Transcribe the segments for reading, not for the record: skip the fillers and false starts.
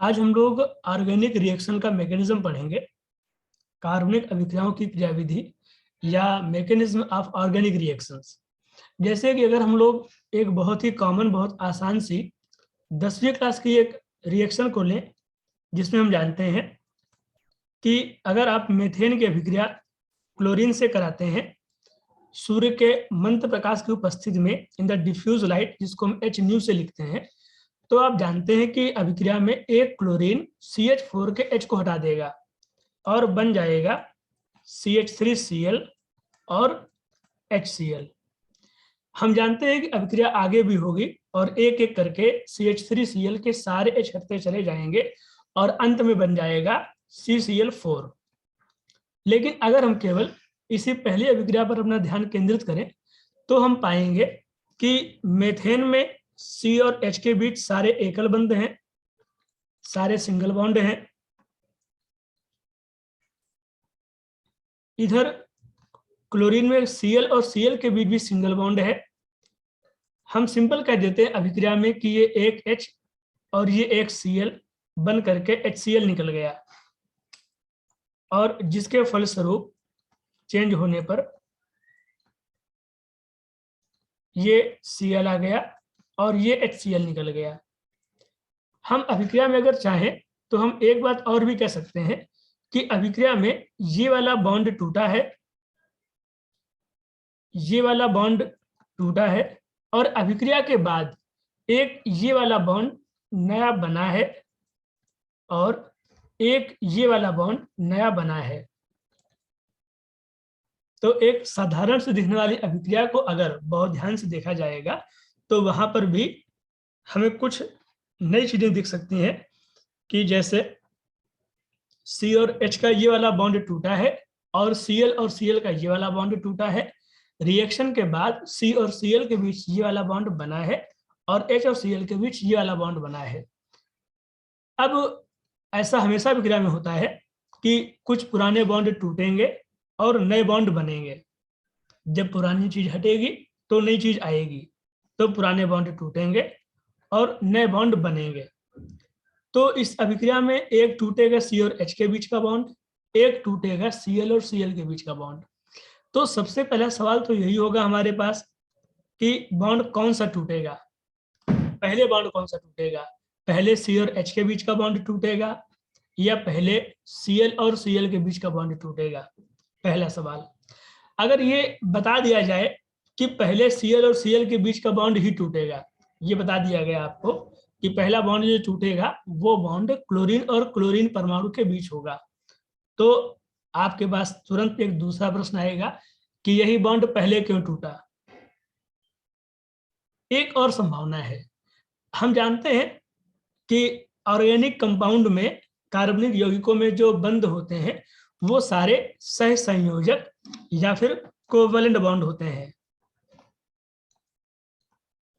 आज हम लोग ऑर्गेनिक रिएक्शन का मैकेनिज्म पढ़ेंगे। कार्बनिक अभिक्रियाओं की क्रियाविधि या मैकेनिज्म ऑफ ऑर्गेनिक रिएक्शंस। जैसे कि अगर हम लोग एक बहुत ही कॉमन, बहुत आसान सी 10वीं क्लास की एक रिएक्शन को लें, जिसमें हम जानते हैं कि अगर आप मेथेन की अभिक्रिया क्लोरीन से कराते हैं सूर्य के मंद प्रकाश की उपस्थिति में, इन द डिफ्यूज लाइट, जिसको हम HNu से लिखते हैं, तो आप जानते हैं कि अभिक्रिया में एक क्लोरीन CH4 के H को हटा देगा और बन जाएगा CH3Cl और HCl। हम जानते हैं कि अभिक्रिया आगे भी होगी और एक एक करके CH3Cl के सारे H हटते चले जाएंगे और अंत में बन जाएगा CCl4। लेकिन अगर हम केवल इसी पहली अभिक्रिया पर अपना ध्यान केंद्रित करें तो हम पाएंगे कि मेथेन में C और H के बीच सारे एकल बंध हैं, सारे सिंगल बॉन्ड हैं। इधर क्लोरीन में Cl और Cl के बीच भी सिंगल बॉन्ड है। हम सिंपल कह देते हैं अभिक्रिया में कि ये एक H और ये एक Cl बन करके HCl निकल गया, और जिसके फलस्वरूप चेंज होने पर ये Cl आ गया और ये HCl निकल गया। हम अभिक्रिया में अगर चाहें तो हम एक बात और भी कह सकते हैं कि अभिक्रिया में ये वाला बॉन्ड टूटा है, ये वाला बॉन्ड टूटा है, और अभिक्रिया के बाद एक ये वाला बॉन्ड नया बना है और एक ये वाला बॉन्ड नया बना है। तो एक साधारण से दिखने वाली अभिक्रिया को अगर बहुत ध्यान से देखा जाएगा तो वहां पर भी हमें कुछ नई चीजें दिख सकती हैं कि जैसे C और H का ये वाला बॉन्ड टूटा है और Cl और Cl का ये वाला बॉन्ड टूटा है। रिएक्शन के बाद C और Cl के बीच ये वाला बॉन्ड बना है और H और Cl के बीच ये वाला बॉन्ड बना है। अब ऐसा हमेशा अभिक्रिया में होता है कि कुछ पुराने बॉन्ड टूटेंगे और नए बॉन्ड बनेंगे। जब पुरानी चीज हटेगी तो नई चीज आएगी, तो पुराने बॉन्ड टूटेंगे और नए बॉन्ड बनेंगे। तो इस अभिक्रिया में एक टूटेगा C और H के बीच का बॉन्ड, एक टूटेगा Cl और Cl के बीच का बॉन्ड। तो सबसे पहला सवाल तो यही होगा हमारे पास कि बॉन्ड कौन सा टूटेगा, पहले बॉन्ड कौन सा टूटेगा, पहले C और H के बीच का बॉन्ड टूटेगा या पहले Cl और Cl के बीच का बॉन्ड टूटेगा। पहला सवाल, अगर ये बता दिया जाए कि पहले Cl और Cl के बीच का बॉन्ड ही टूटेगा, ये बता दिया गया आपको कि पहला बॉन्ड जो टूटेगा वो बॉन्ड क्लोरीन और क्लोरीन परमाणु के बीच होगा, तो आपके पास तुरंत एक दूसरा प्रश्न आएगा कि यही बॉन्ड पहले क्यों टूटा। एक और संभावना है, हम जानते हैं कि ऑर्गेनिक कंपाउंड में कार्बनिक यौगिकों में जो बंध होते हैं वो सारे सह संयोजक या फिर कोवेलेंट बॉन्ड होते हैं।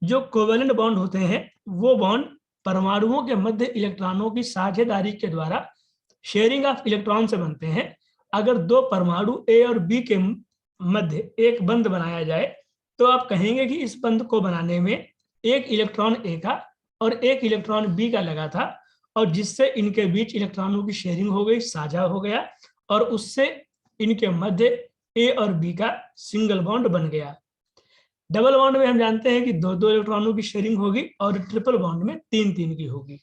जो कोवेलेंट बॉन्ड होते हैं वो बॉन्ड परमाणुओं के मध्य इलेक्ट्रॉनों की साझेदारी के द्वारा शेयरिंग ऑफ इलेक्ट्रॉन से बनते हैं। अगर दो परमाणु A और B के मध्य एक बंध बनाया जाए तो आप कहेंगे कि इस बंध को बनाने में एक इलेक्ट्रॉन A का और एक इलेक्ट्रॉन B का लगा था, और जिससे इनके बीच इलेक्ट्रॉनों की शेयरिंग हो गई, साझा हो गया, और उससे इनके मध्य A और B का सिंगल बॉन्ड बन गया। डबल बॉन्ड में हम जानते हैं कि दो दो इलेक्ट्रॉनों की शेयरिंग होगी और ट्रिपल बॉन्ड में तीन तीन की होगी।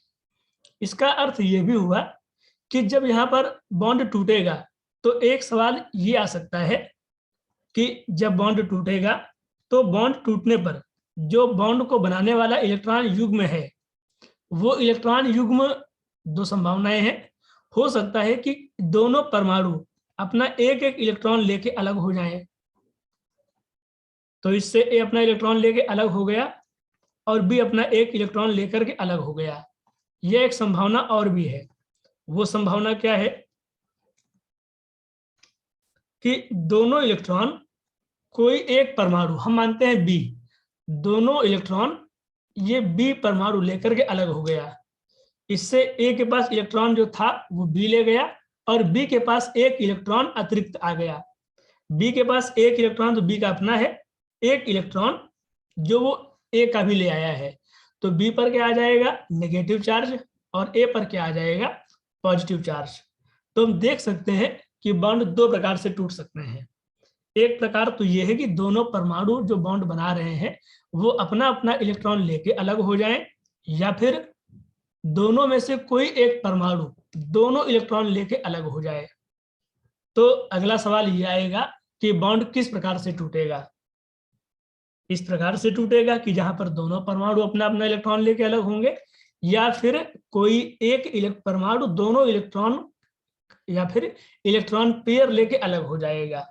इसका अर्थ यह भी हुआ कि जब यहाँ पर बॉन्ड टूटेगा तो एक सवाल ये आ सकता है कि जब बॉन्ड टूटेगा तो बॉन्ड टूटने पर जो बॉन्ड को बनाने वाला इलेक्ट्रॉन युग्म है वो इलेक्ट्रॉन युग्म, दो संभावनाएं हैं, हो सकता है कि दोनों परमाणु अपना एक एक इलेक्ट्रॉन लेके अलग हो जाएं, तो इससे A अपना इलेक्ट्रॉन लेके अलग हो गया और B अपना एक इलेक्ट्रॉन लेकर के अलग हो गया। यह एक संभावना और भी है। वो संभावना क्या है कि दोनों इलेक्ट्रॉन, कोई एक परमाणु, हम मानते हैं B, दोनों इलेक्ट्रॉन ये B परमाणु लेकर के अलग हो गया। इससे A के पास इलेक्ट्रॉन जो था वो B ले गया और B के पास एक इलेक्ट्रॉन अतिरिक्त आ गया। B के पास एक इलेक्ट्रॉन तो B का अपना है, एक इलेक्ट्रॉन जो वो A का भी ले आया है, तो B पर क्या आ जाएगा, नेगेटिव चार्ज, और ए पर क्या आ जाएगा, पॉजिटिव चार्ज। तो हम देख सकते हैं कि बॉन्ड दो प्रकार से टूट सकते हैं। एक प्रकार तो यह है कि दोनों परमाणु जो बॉन्ड बना रहे हैं वो अपना अपना इलेक्ट्रॉन लेके अलग हो जाएं, या फिर दोनों में से कोई एक परमाणु दोनों इलेक्ट्रॉन लेके अलग हो जाए। तो अगला सवाल ये आएगा कि बॉन्ड किस प्रकार से टूटेगा। इस प्रकार से टूटेगा कि जहां पर दोनों परमाणु अपना अपना इलेक्ट्रॉन लेके अलग होंगे, या फिर कोई एक परमाणु दोनों इलेक्ट्रॉन या फिर इलेक्ट्रॉन पेयर लेके अलग हो जाएगा।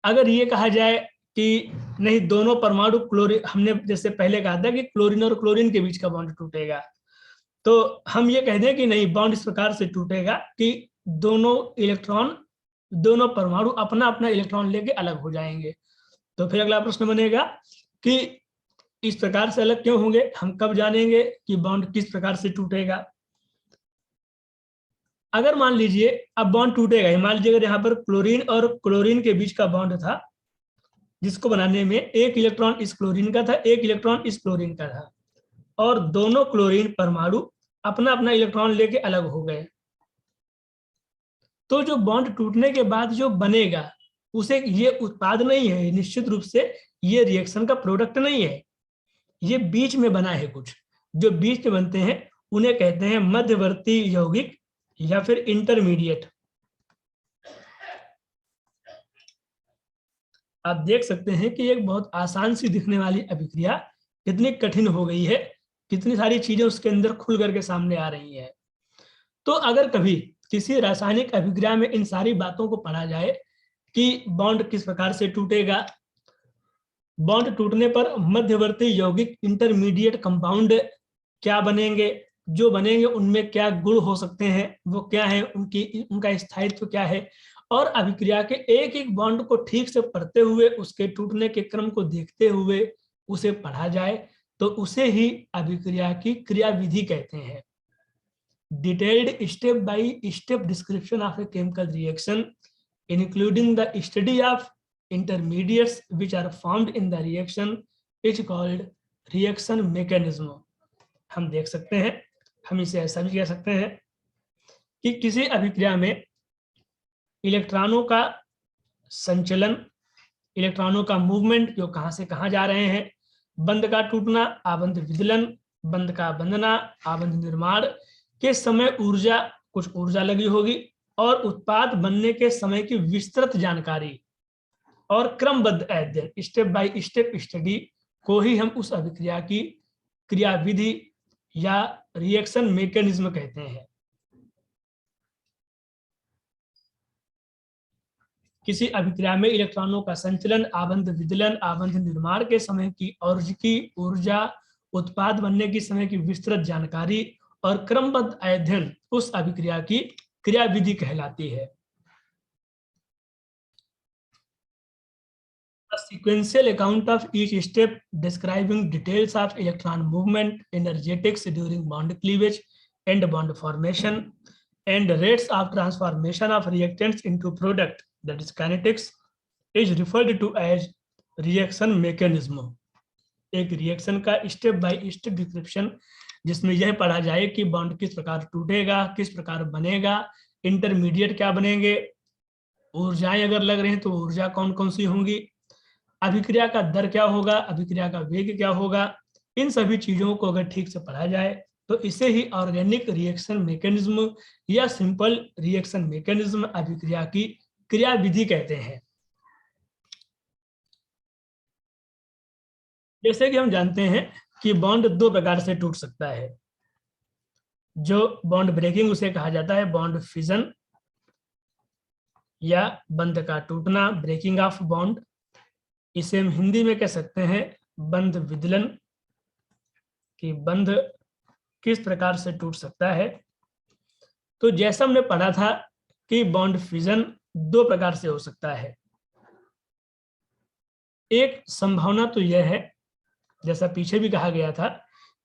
अगर ये कहा जाए कि नहीं, दोनों परमाणु क्लोरीन, हमने जैसे पहले कहा था कि क्लोरीन और क्लोरीन के बीच का बॉन्ड टूटेगा, तो हम ये कह दें कि नहीं, बॉन्ड इस प्रकार से टूटेगा कि दोनों परमाणु अपना अपना इलेक्ट्रॉन लेके अलग हो जाएंगे। तो फिर अगला प्रश्न बनेगा कि इस प्रकार से अलग क्यों होंगे, हम कब जानेंगे कि बॉन्ड किस प्रकार से टूटेगा। अगर मान लीजिए अब बॉन्ड टूटेगा, मान लीजिए अगर यहाँ पर क्लोरीन और क्लोरीन के बीच का बॉन्ड था, जिसको बनाने में एक इलेक्ट्रॉन इस क्लोरीन का था, एक इलेक्ट्रॉन इस क्लोरीन का था, और दोनों क्लोरीन परमाणु अपना अपना इलेक्ट्रॉन लेके अलग हो गए, तो जो बॉन्ड टूटने के बाद जो बनेगा उसे, ये उत्पाद नहीं है, निश्चित रूप से ये रिएक्शन का प्रोडक्ट नहीं है, ये बीच में बना है। कुछ जो बीच में बनते हैं उन्हें कहते हैं मध्यवर्ती यौगिक या फिर इंटरमीडिएट। आप देख सकते हैं कि एक बहुत आसान सी दिखने वाली अभिक्रिया कितनी कठिन हो गई है, कितनी सारी चीजें उसके अंदर खुल करके सामने आ रही है। तो अगर कभी किसी रासायनिक अभिक्रिया में इन सारी बातों को पढ़ा जाए कि बॉन्ड किस प्रकार से टूटेगा, बॉन्ड टूटने पर मध्यवर्ती यौगिक इंटरमीडिएट कंपाउंड क्या बनेंगे, जो बनेंगे उनमें क्या गुण हो सकते हैं, वो क्या है, उनका स्थायित्व क्या है, और अभिक्रिया के एक एक बॉन्ड को ठीक से पढ़ते हुए, उसके टूटने के क्रम को देखते हुए उसे पढ़ा जाए, तो उसे ही अभिक्रिया की क्रियाविधि कहते हैं। Detailed step by step description of a chemical reaction including the study of intermediates which are formed in the reaction is called reaction mechanism। हम देख सकते हैं, हम इसे ऐसा भी कह सकते हैं कि किसी अभिक्रिया में इलेक्ट्रॉनों का संचलन, इलेक्ट्रॉनों का मूवमेंट, जो कहां से कहां जा रहे हैं, बंध का टूटना, आबंध विदलन, बंध का बंधना, आबंध निर्माण के समय ऊर्जा, कुछ ऊर्जा लगी होगी, और उत्पाद बनने के समय की विस्तृत जानकारी और क्रमबद्ध अध्ययन, स्टेप बाय स्टेप स्टडी को ही हम उस अभिक्रिया की क्रियाविधि या रिएक्शन मैकेनिज्म कहते हैं। किसी अभिक्रिया में इलेक्ट्रॉनों का संचलन, आबंध विदलन, आबंध निर्माण के समय की ऊर्जा, उत्पाद बनने की समय की विस्तृत जानकारी और क्रमबद्ध अध्ययन उस अभिक्रिया की क्रियाविधि कहलाती है। A sequential account of each step describing details of electron movement, energetics during bond cleavage and bond formation, and rates of transformation of reactants into product, that is kinetics, is referred to as reaction mechanism। एक reaction का step by step description जिसमें यह पढ़ा जाए कि bond किस प्रकार टूटेगा, किस प्रकार बनेगा, इंटरमीडिएट क्या बनेंगे, ऊर्जाएं अगर लग रही हैं तो ऊर्जा कौन कौन सी होंगी, अभिक्रिया का दर क्या होगा, अभिक्रिया का वेग क्या होगा, इन सभी चीजों को अगर ठीक से पढ़ा जाए तो इसे ही ऑर्गेनिक रिएक्शन मैकेनिज्म या सिंपल रिएक्शन मैकेनिज्म, अभिक्रिया की क्रियाविधि कहते हैं। जैसे कि हम जानते हैं कि बॉन्ड दो प्रकार से टूट सकता है। जो बॉन्ड ब्रेकिंग उसे कहा जाता है बॉन्ड फिजन या बंध का टूटना, ब्रेकिंग ऑफ बॉन्ड। इसे हम हिंदी में कह सकते हैं बंध विदलन, कि बंध किस प्रकार से टूट सकता है। तो जैसा हमने पढ़ा था कि बॉन्ड फिजन दो प्रकार से हो सकता है। एक संभावना तो यह है, जैसा पीछे भी कहा गया था,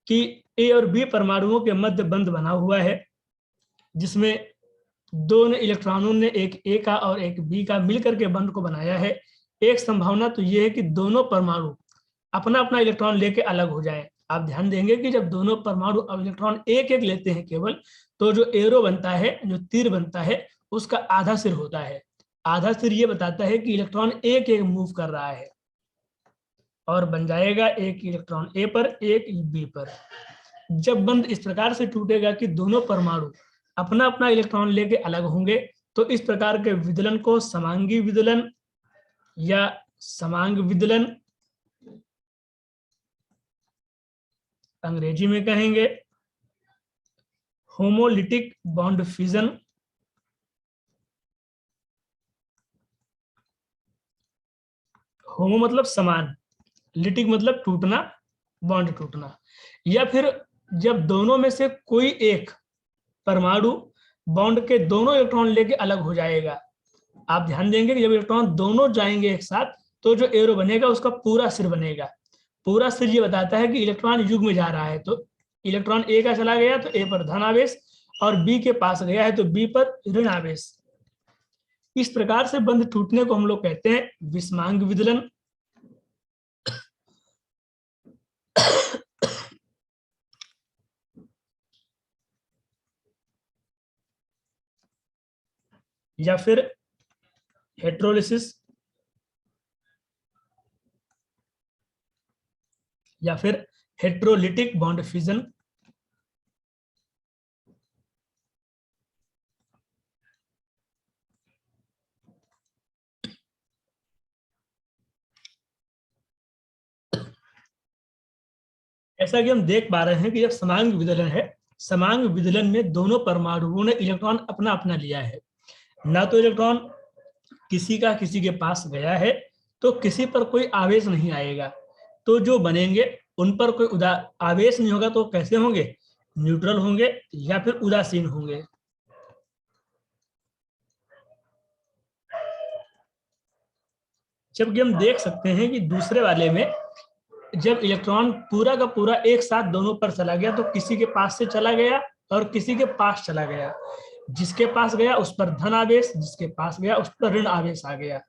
कि ए और बी परमाणुओं के मध्य बंध बना हुआ है, जिसमें दोनों इलेक्ट्रॉनों ने एक ए का और एक बी का मिलकर के बंध को बनाया है। एक संभावना तो यह है कि दोनों परमाणु अपना अपना इलेक्ट्रॉन लेके अलग हो जाएं, आप ध्यान देंगे कि जब दोनों परमाणु अब इलेक्ट्रॉन एक एक लेते हैं केवल, तो जो एरो बनता है, जो तीर बनता है, उसका आधा सिर होता है। आधा सिर ये बताता है कि इलेक्ट्रॉन एक एक मूव कर रहा है, और बन जाएगा एक इलेक्ट्रॉन ए पर, एक बी पर। जब बंध इस प्रकार से टूटेगा कि दोनों परमाणु अपना अपना इलेक्ट्रॉन लेके अलग होंगे, तो इस प्रकार के विदलन को समांगी विदलन या समांग विदलन अंग्रेजी में कहेंगे। होमोलिटिक बॉन्ड फ्यूजन, होमो मतलब समान, लिटिक मतलब टूटना, बॉन्ड टूटना। या फिर जब दोनों में से कोई एक परमाणु बॉन्ड के दोनों इलेक्ट्रॉन लेके अलग हो जाएगा। आप ध्यान देंगे कि जब इलेक्ट्रॉन दोनों जाएंगे एक साथ, तो जो एरो बनेगा उसका पूरा सिर बनेगा। पूरा सिर ये बताता है कि इलेक्ट्रॉन युग में जा रहा है, तो इलेक्ट्रॉन ए का चला गया तो ए पर धन आवेश, और बी के पास गया है तो बी पर ऋण आवेश। इस प्रकार से बंध टूटने को हम लोग कहते हैं विषमांग विदलन। या फिर हेट्रोलिसिस, या फिर हेट्रोलिटिक बॉन्ड फ्यूजन। ऐसा कि हम देख पा रहे हैं कि जब समांग विदलन है, समांग विदलन में दोनों परमाणुओं ने इलेक्ट्रॉन अपना अपना लिया है। ना तो इलेक्ट्रॉन किसी का किसी के पास गया है, तो किसी पर कोई आवेश नहीं आएगा। तो जो बनेंगे उन पर कोई आवेश नहीं होगा, तो कैसे होंगे? न्यूट्रल होंगे या फिर उदासीन होंगे। जबकि हम देख सकते हैं कि दूसरे वाले में जब इलेक्ट्रॉन पूरा का पूरा एक साथ दोनों पर चला गया, तो किसी के पास से चला गया और किसी के पास चला गया। जिसके पास गया उस पर धन आवेश, जिसके पास गया उस पर ऋण आवेश आ गया।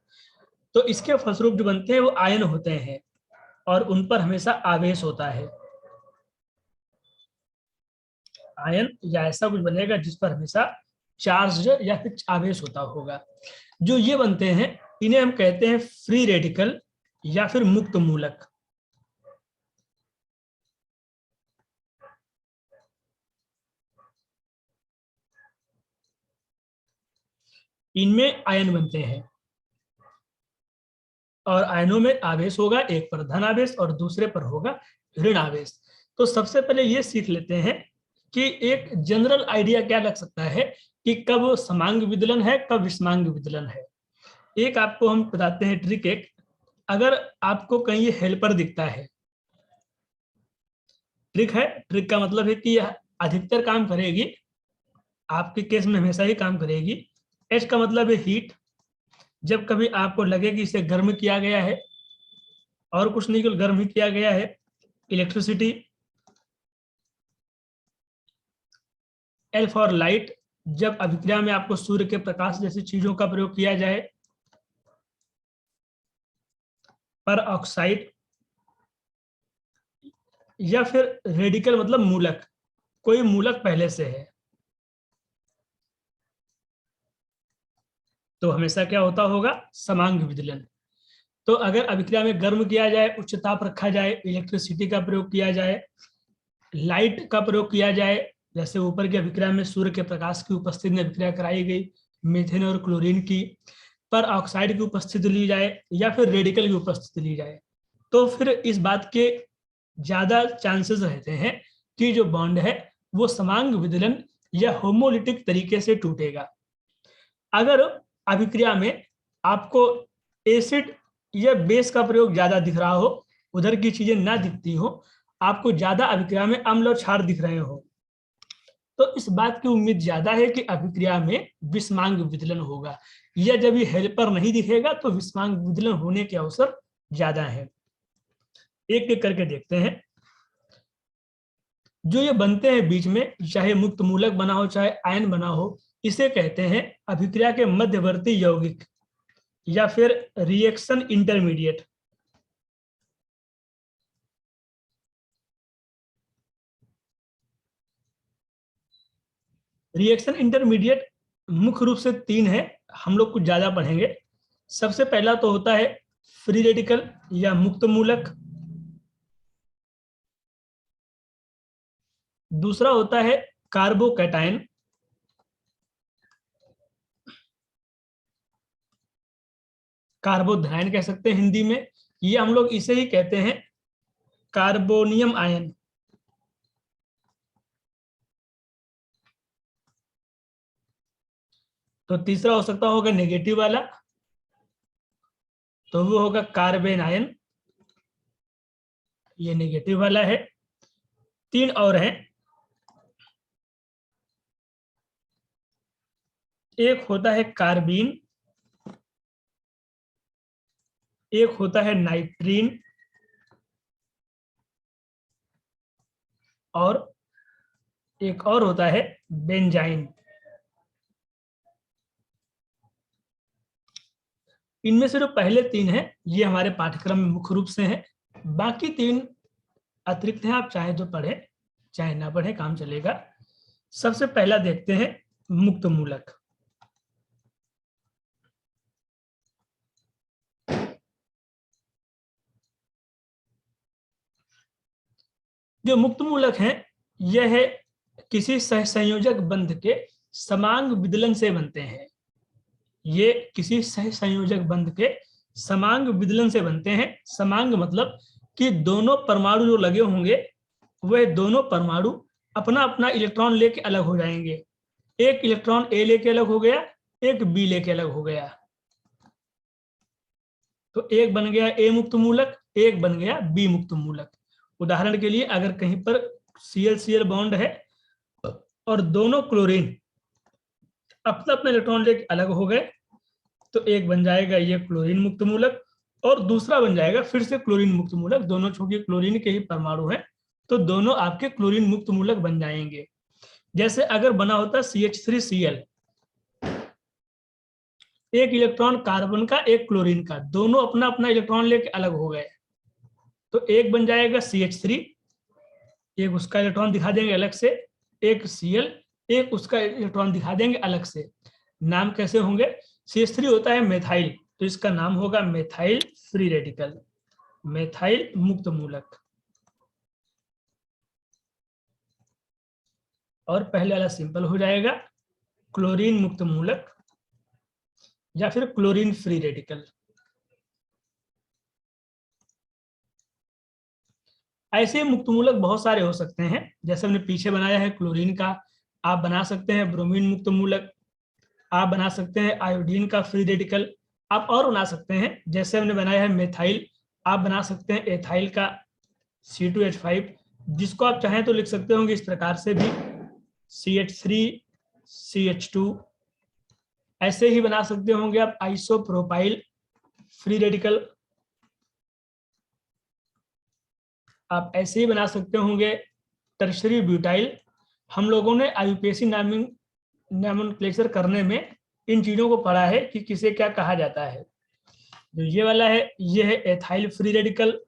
तो इसके फलस्वरूप जो बनते हैं वो आयन होते हैं, और उन पर हमेशा आवेश होता है। आयन या ऐसा कुछ बनेगा जिस पर हमेशा चार्ज या फिर आवेश होता होगा। जो ये बनते हैं इन्हें हम कहते हैं फ्री रेडिकल या फिर मुक्त मूलक। इनमें आयन बनते हैं, और आयनों में आवेश होगा, एक पर धन आवेश और दूसरे पर होगा ऋण आवेश। तो सबसे पहले ये सीख लेते हैं कि एक जनरल आइडिया क्या लग सकता है कि कब समांग विदलन है, कब विषमांग विदलन है। एक आपको हम बताते हैं ट्रिक। एक, अगर आपको कहीं ये हेल्पर दिखता है, ट्रिक है, ट्रिक का मतलब है कि यह अधिकतर काम करेगी, आपके केस में हमेशा ही काम करेगी। एच का मतलब है हीट। जब कभी आपको लगे कि इसे गर्म किया गया है, और कुछ नहीं केवल गर्म ही किया गया है। इलेक्ट्रिसिटी। एल फॉर लाइट, जब अभिक्रिया में आपको सूर्य के प्रकाश जैसी चीजों का प्रयोग किया जाए। पर ऑक्साइड, या फिर रेडिकल मतलब मूलक, कोई मूलक पहले से है, तो हमेशा क्या होता होगा? समांग विदलन। तो अगर अभिक्रिया में गर्म किया जाए, उच्च ताप रखा जाए, इलेक्ट्रिसिटी का प्रयोग किया जाए, लाइट का प्रयोग किया जाए, जैसे ऊपर की अभिक्रिया में सूर्य के प्रकाश की उपस्थिति में अभिक्रिया कराई गई मीथेन और क्लोरीन की, पर ऑक्साइड की उपस्थिति ली जाए या फिर रेडिकल की उपस्थिति ली जाए, तो फिर इस बात के ज्यादा चांसेस रहते हैं कि जो बॉन्ड है वो समांग विदलन या होमोलिटिक तरीके से टूटेगा। अगर अभिक्रिया में आपको एसिड या बेस का प्रयोग ज्यादा दिख रहा हो, उधर की चीजें ना दिखती हो, आपको ज्यादा अभिक्रिया में अम्ल और क्षार दिख रहे हो, तो इस बात की उम्मीद ज्यादा है कि अभिक्रिया में विषमांग विदलन होगा। या जब ये हेल्पर नहीं दिखेगा तो विषमांग विदलन होने के अवसर ज्यादा है। एक एक करके देखते हैं। जो ये बनते हैं बीच में, चाहे मुक्त मूलक बना हो चाहे आयन बना हो, इसे कहते हैं अभिक्रिया के मध्यवर्ती यौगिक या फिर रिएक्शन इंटरमीडिएट। रिएक्शन इंटरमीडिएट मुख्य रूप से 3 है, हम लोग कुछ ज्यादा पढ़ेंगे। सबसे पहला तो होता है फ्री रेडिकल या मुक्त मूलक, दूसरा होता है कार्बोकैटायन, कार्बोधनायन कह सकते हैं हिंदी में, ये हम लोग इसे ही कहते हैं कार्बोनियम आयन। तो तीसरा हो सकता होगा नेगेटिव वाला, तो वो होगा कार्बेन आयन, ये नेगेटिव वाला है। 3 और हैं, एक होता है कार्बीन, एक होता है नाइट्रीन, और एक और होता है बेंजाइन। इनमें से जो पहले 3 हैं ये हमारे पाठ्यक्रम में मुख्य रूप से हैं, बाकी 3 अतिरिक्त हैं, आप चाहे तो पढ़ें चाहे ना पढ़ें, काम चलेगा। सबसे पहला देखते हैं मुक्त मूलक। जो मुक्त मूलक हैं यह है किसी सहसंयोजक बंध के समांग विदलन से बनते हैं। ये किसी सहसंयोजक बंध के समांग विदलन से बनते हैं। समांग मतलब कि दोनों परमाणु जो लगे होंगे वह दोनों परमाणु अपना अपना इलेक्ट्रॉन लेके अलग हो जाएंगे। एक इलेक्ट्रॉन ए लेके अलग हो गया, एक बी लेके अलग हो गया, तो एक बन गया ए मुक्त मूलक, एक बन गया बी मुक्त मूलक। उदाहरण के लिए अगर कहीं पर Cl बॉन्ड है और दोनों क्लोरीन अपना अपना इलेक्ट्रॉन लेके अलग हो गए, तो एक बन जाएगा ये क्लोरीन मुक्त मूलक और दूसरा बन जाएगा फिर से क्लोरीन मुक्त मूलक। दोनों चूंकि क्लोरीन के ही परमाणु हैं तो दोनों आपके क्लोरीन मुक्त मूलक बन जाएंगे। जैसे अगर बना होता CH3Cl, एक इलेक्ट्रॉन कार्बन का एक क्लोरीन का, दोनों अपना अपना इलेक्ट्रॉन लेके अलग हो गए, तो एक बन जाएगा CH3, एक उसका इलेक्ट्रॉन दिखा देंगे अलग से, एक Cl, एक उसका इलेक्ट्रॉन दिखा देंगे अलग से। नाम कैसे होंगे? CH3 होता है मेथाइल, तो इसका नाम होगा मेथाइल फ्री रेडिकल, मेथाइल मुक्त मूलक। और पहले वाला सिंपल हो जाएगा क्लोरीन मुक्त मूलक या फिर क्लोरीन फ्री रेडिकल। ऐसे मुक्त मूलक बहुत सारे हो सकते हैं, जैसे हमने पीछे बनाया है क्लोरीन का, आप बना सकते हैं ब्रोमीन मुक्त मूलक, आप बना सकते हैं आयोडीन का फ्री रेडिकल, आप और बना सकते हैं जैसे हमने बनाया है मेथाइल, आप बना सकते हैं एथाइल का C2H5, जिसको आप चाहें तो लिख सकते होंगे इस प्रकार से भी CH3CH2। ऐसे ही बना सकते होंगे आप आइसोप्रोपाइल फ्री रेडिकल, आप ऐसे ही बना सकते होंगे टर्शरी ब्यूटाइल। हम लोगों ने IUPAC नोमेनक्लेचर करने में इन चीजों को पढ़ा है कि किसे क्या कहा जाता है। जो ये वाला है ये है एथाइल फ्री रेडिकल,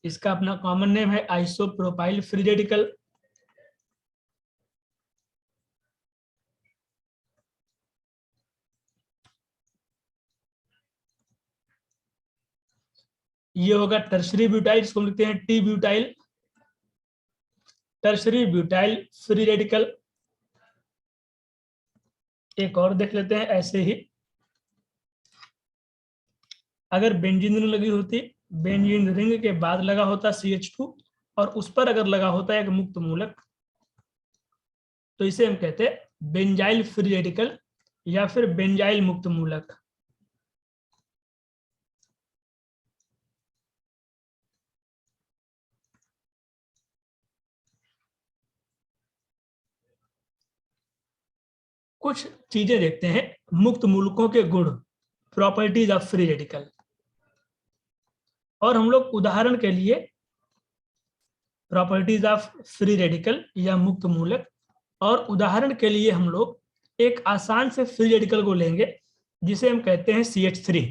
इसका अपना कॉमन नेम है आइसोप्रोपाइल फ्री रेडिकल। ये होगा टर्शरी ब्यूटाइल, इसको लिखते हैं T butyl, tertiary butyl free radical. एक और देख लेते हैं ऐसे ही, अगर बेंजीन रिंग लगी होती, बेंजीन रिंग के बाद लगा होता CH2 और उस पर अगर लगा होता एक मुक्त मूलक, तो इसे हम कहते हैं बेंजाइल फ्री रेडिकल या फिर बेंजाइल मुक्त मूलक। कुछ चीजें देखते हैं मुक्त मूलकों के गुण, प्रॉपर्टीज ऑफ फ्री रेडिकल, और हम लोग उदाहरण के लिए प्रॉपर्टीज ऑफ फ्री रेडिकल या मुक्त मूलक, और उदाहरण के लिए हम लोग एक आसान से फ्री रेडिकल को लेंगे जिसे हम कहते हैं CH3।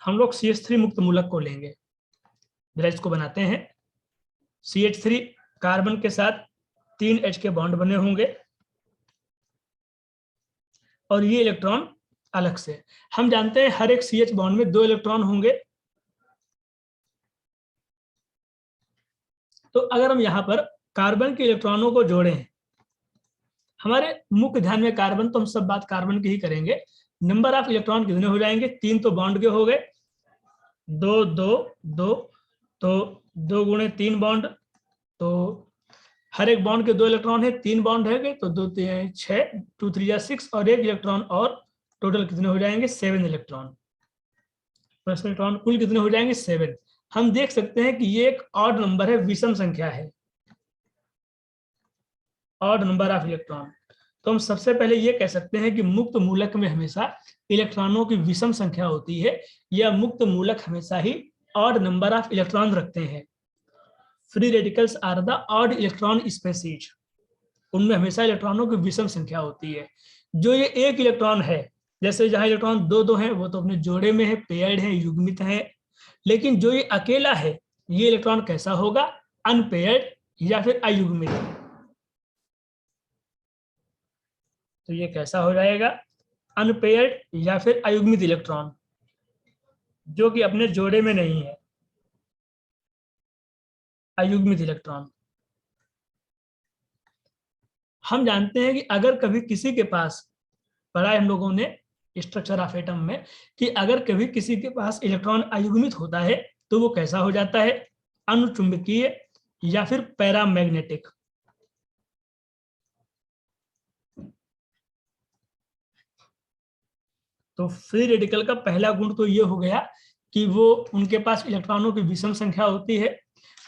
हम लोग CH3 मुक्त मूलक को लेंगे, जरा इसको बनाते हैं। CH3 कार्बन के साथ 3 H के बॉन्ड बने होंगे और ये इलेक्ट्रॉन अलग से। हम जानते हैं हर एक CH बॉन्ड में 2 इलेक्ट्रॉन होंगे। तो अगर हम यहाँ पर कार्बन के इलेक्ट्रॉनों को जोड़ें, हमारे मुख्य ध्यान में कार्बन, तो हम सब बात कार्बन की ही करेंगे। नंबर ऑफ इलेक्ट्रॉन कितने हो जाएंगे? 3 तो बॉन्ड के हो गए, 2 2 2, तो 2 गुणे 3 बॉन्ड, तो हर एक बॉन्ड के 2 इलेक्ट्रॉन है, 3 बॉन्ड है गए, तो 2 3 6, 2 3 6, और 1 इलेक्ट्रॉन, और टोटल कितने हो जाएंगे? 7 इलेक्ट्रॉन। इलेक्ट्रॉन कुल कितने हो जाएंगे? 7। हम देख सकते हैं कि ये एक ऑड नंबर है, विषम संख्या है, ऑड नंबर ऑफ इलेक्ट्रॉन। तो हम सबसे पहले ये कह सकते हैं कि मुक्त मूलक में हमेशा इलेक्ट्रॉनों की विषम संख्या होती है, या मुक्त मूलक हमेशा ही ऑड नंबर ऑफ इलेक्ट्रॉन रखते हैं। Free radicals are the odd electron species, उनमें हमेशा इलेक्ट्रॉनों की विषम संख्या होती है। जो ये एक इलेक्ट्रॉन है, जैसे जहां इलेक्ट्रॉन 2 2 हैं, वो तो अपने जोड़े में है, पेयर्ड है, युग्मित है। लेकिन जो ये अकेला है, ये इलेक्ट्रॉन कैसा होगा? अनपेयर्ड या फिर अयुग्मित। तो ये कैसा हो जाएगा? अनपेयर्ड या फिर अयुग्मित इलेक्ट्रॉन, जो कि अपने जोड़े में नहीं है, अयुग्मित इलेक्ट्रॉन। हम जानते हैं कि अगर कभी किसी के पास, पढ़ा है हम लोगों ने स्ट्रक्चर ऑफ एटम में, कि अगर कभी किसी के पास इलेक्ट्रॉन अयुग्मित होता है तो वो कैसा हो जाता है? अनुचुंबकीय या फिर पैरामैग्नेटिक। तो फ्री रेडिकल का पहला गुण तो ये हो गया कि वो, उनके पास इलेक्ट्रॉनों की विषम संख्या होती है।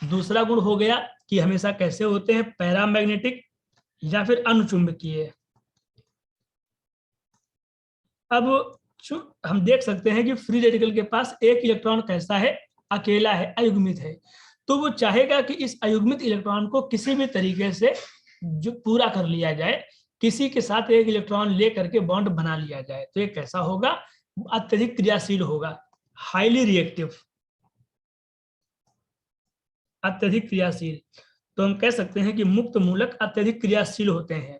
दूसरा गुण हो गया कि हमेशा कैसे होते हैं? पैरामैग्नेटिक या फिर अनुचुंबकीय। अब हम देख सकते हैं कि फ्री रेडिकल के पास एक इलेक्ट्रॉन कैसा है? अकेला है, अयुग्मित है। तो वो चाहेगा कि इस अयुग्मित इलेक्ट्रॉन को किसी भी तरीके से जो पूरा कर लिया जाए, किसी के साथ एक इलेक्ट्रॉन ले करके बॉन्ड बना लिया जाए। तो ये कैसा होगा? अत्यधिक क्रियाशील होगा, हाईली रिएक्टिव, अत्यधिक क्रियाशील। तो हम कह सकते हैं कि मुक्त मूलक अत्यधिक क्रियाशील होते हैं।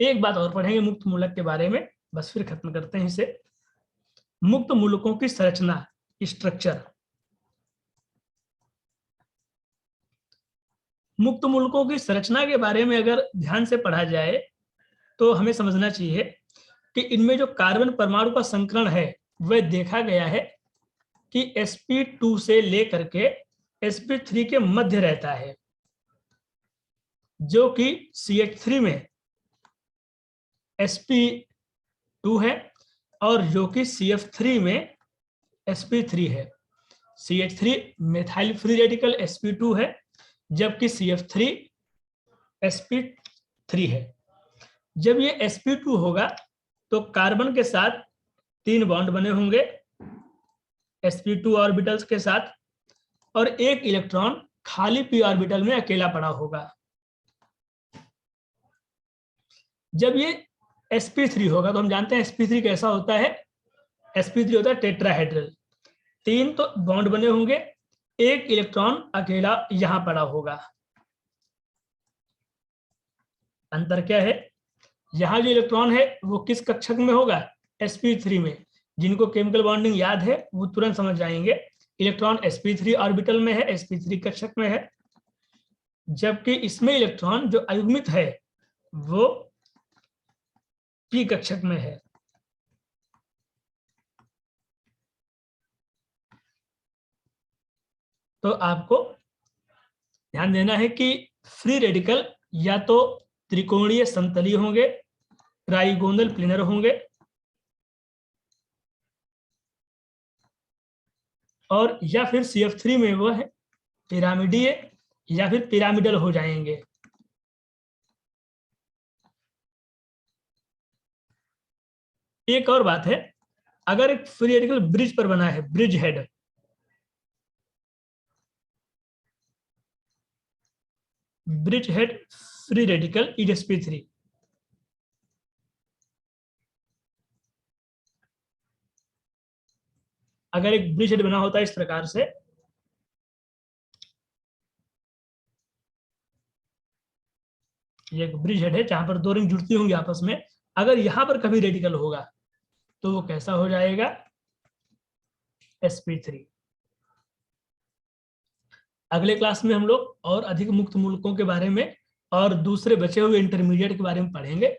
एक बात और पढ़ेंगे मुक्त मूलक के बारे में, बस फिर खत्म करते हैं इसे। मुक्त मूलकों की संरचना, स्ट्रक्चर। मुक्त मूलकों की संरचना के बारे में अगर ध्यान से पढ़ा जाए तो हमें समझना चाहिए कि इनमें जो कार्बन परमाणु का संकरण है, वह देखा गया है कि sp2 से लेकर के sp3 के मध्य रहता है, जो कि CH3 में sp2 है, और जो कि CF3 में sp3 है। CH3 methyl free radical sp2 है, जबकि CF3 sp3 है। जब ये sp2 होगा तो कार्बन के साथ 3 बॉन्ड बने होंगे sp2 ऑर्बिटल्स के साथ, और एक इलेक्ट्रॉन खाली p ऑर्बिटल में अकेला पड़ा होगा। जब ये sp3 होगा तो हम जानते हैं sp3 कैसा होता है? sp3 होता है टेट्राहेड्रल, 3 तो बॉन्ड बने होंगे, एक इलेक्ट्रॉन अकेला यहां पड़ा होगा। अंतर क्या है? यहां जो इलेक्ट्रॉन है वो किस कक्षक में होगा? sp3 में। जिनको केमिकल बॉन्डिंग याद है वो तुरंत समझ जाएंगे, इलेक्ट्रॉन sp3 ऑर्बिटल में है, sp3 कक्षक में है। जबकि इसमें इलेक्ट्रॉन जो अयुग्मित है वो p कक्षक में है। तो आपको ध्यान देना है कि फ्री रेडिकल या तो त्रिकोणीय समतलीय होंगे, ट्राइगोनल प्लेनर होंगे, और या फिर CF3 में वो है पिरामिडीय या फिर पिरामिडल हो जाएंगे। एक और बात है, अगर एक फ्री रेडिकल ब्रिज पर बना है, bridge head, bridge head free radical sp3, अगर एक ब्रिज हेड बना होता है इस प्रकार से, ये एक ब्रिज हेड है जहां पर दो रिंग जुड़ती होंगी आपस में, अगर यहां पर कभी रेडिकल होगा तो वो कैसा हो जाएगा, sp3। अगले क्लास में हम लोग और अधिक मुक्त मूलकों के बारे में और दूसरे बचे हुए इंटरमीडिएट के बारे में पढ़ेंगे।